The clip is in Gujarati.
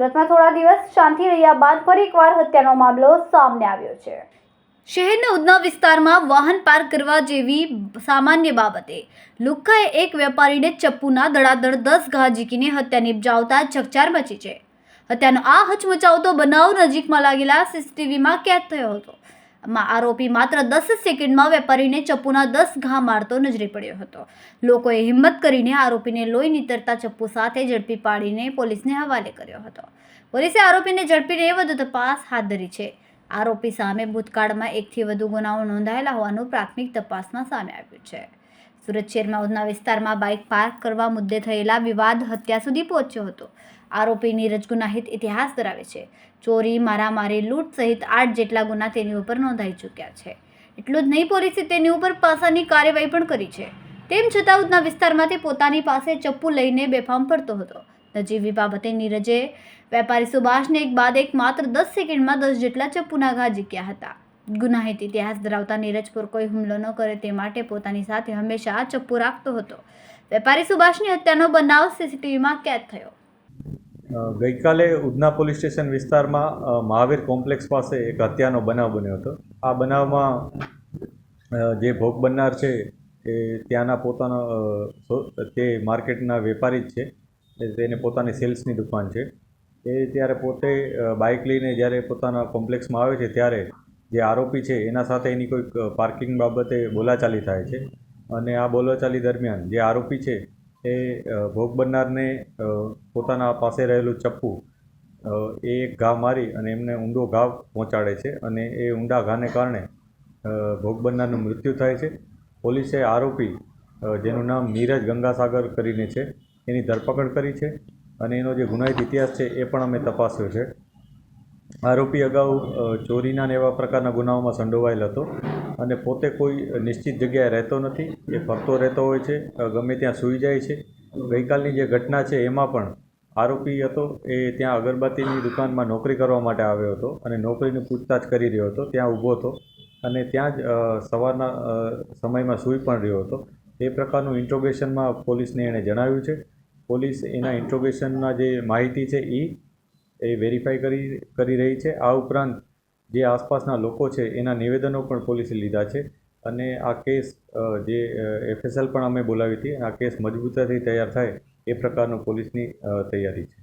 સુરતમાં થોડા દિવસ શાંતિ રહ્યા બાદ ફરી એકવાર હત્યાનો મામલો સામે આવ્યો છે। શહેરના ઉધના વિસ્તારમાં વાહન પાર્ક કરવા જેવી સામાન્ય બાબતે લુખ્ખાએ એક વેપારીને ચપ્પુના ધડાધડ 10 ઘા ઝીંકીને હત્યા નિપજાવતા ચકચાર મચી છે। હત્યાનો આ હચમચાવતો બનાવ નજીકમાં લાગેલા સીસીટીવીમાં કેદ થયો હતો। આરોપી માત્ર 10 સેકન્ડમાં વેપારીને ચપ્પુના 10 ઘા મારતો નજરે પડ્યો હતો। લોકોએ હિંમત કરીને આરોપીને લોહી નીતરતા ચપ્પુ સાથે ઝડપી પાડીને પોલીસને હવાલે કર્યો હતો। પોલીસે આરોપીને ઝડપીને વધુ તપાસ હાથ ધરી છે। આરોપી સામે ભૂતકાળમાં 1 થી વધુ ગુનાઓ નોંધાયેલા હોવાનું પ્રાથમિક તપાસમાં સામે આવ્યું છે। સુરત શહેરમાં ઉધના વિસ્તારમાં બાઇક પાર્ક કરવા મુદ્દે થયેલા વિવાદ હત્યા સુધી પહોંચ્યો હતો। આરોપી નીરજ ગુનાહિત ઇતિહાસ ધરાવે છે। ચોરી, મારામારી, લૂંટ સહિત 8 જેટલા ગુના તેની ઉપર નોંધાઈ ચૂક્યા છે। એટલું જ નહીં, પોલીસે તેની ઉપર પાસાની કાર્યવાહી પણ કરી છે। તેમ છતાં ઉધના વિસ્તારમાં તે પોતાની પાસે ચપ્પુ લઈને બેફામ ફરતો હતો। નજીવી બાબતે નીરજે વેપારી સુભાષને એક બાદ એક માત્ર 10 સેકન્ડમાં 10 જેટલા ચપ્પુના ઘા ઝીંક્યા હતા। ગુનાહિત ઇતિહાસ ધરાવતા નીરજ પર કોઈ હુમલો ન કરે તે માટે પોતાની સાથે હંમેશા ચપ્પુ રાખતો હતો। વેપારી સુભાષની હત્યાનો બનાવ સીસીટીવીમાં કેદ થયો। ગઈકાલે ઉધના પોલીસ સ્ટેશન વિસ્તારમાં મહાવીર કોમ્પ્લેક્સ પાસે એક હત્યાનો બનાવ બન્યો હતો। આ બનાવમાં જે ભોગ બનનાર છે એ ત્યાંના પોતાના તે માર્કેટના વેપારી જ છે। તેને પોતાની સેલ્સની દુકાન છે। એ ત્યારે પોતે બાઇક લઈને જ્યારે પોતાના કોમ્પ્લેક્સમાં આવે છે ત્યારે જે આરોપી છે એના સાથે એની કોઈક પાર્કિંગ બાબતે બોલાચાલી થાય છે અને આ બોલાચાલી દરમિયાન જે આરોપી છે એ ભોગ બનનારને પોતાના પાસે રહેલું ચપ્પુ એ એક ઘા મારી અને એમને ઊંડો ઘા પહોંચાડે છે અને એ ઊંડા ઘાને કારણે ભોગ બનનારનું મૃત્યુ થાય છે। પોલીસે આરોપી જેનું નામ નીરજ ગંગાસાગર કરીને છે એની ધરપકડ કરી છે અને એનો જે ગુનાહિત ઇતિહાસ છે એ પણ અમે તપાસ્યો છે। આરોપી અગાઉ ચોરીના ને એવા પ્રકારના ગુનાઓમાં સંડોવાયેલ હતો અને પોતે કોઈ નિશ્ચિત જગ્યાએ રહેતો નથી, એ ફરતો રહેતો હોય છે, ગમે ત્યાં સૂઈ જાય છે। ગઈકાલની જે ઘટના છે એમાં પણ આરોપી હતો એ ત્યાં અગરબત્તીની દુકાનમાં નોકરી કરવા માટે આવ્યો હતો અને નોકરીની પૂછતાછ કરી રહ્યો હતો, ત્યાં ઊભો હતો અને ત્યાં જ સવારના સમયમાં સૂઈ પણ રહ્યો હતો। એ પ્રકારનું ઇન્ટ્રોગેશનમાં પોલીસને એણે જણાવ્યું છે। પોલીસ એના ઇન્ટ્રોગેશનના જે માહિતી છે એ વેરીફાઈ કરી રહી છે। આ ઉપરાંત જે આસપાસના લોકો છે એના નિવેદનો પણ પોલીસે લીધા છે અને આ કેસ જે FSL પણ અમે બોલાવી હતી, આ કેસ મજબૂતાઈથી તૈયાર થાય એ પ્રકારનું પોલીસની તૈયારી છે।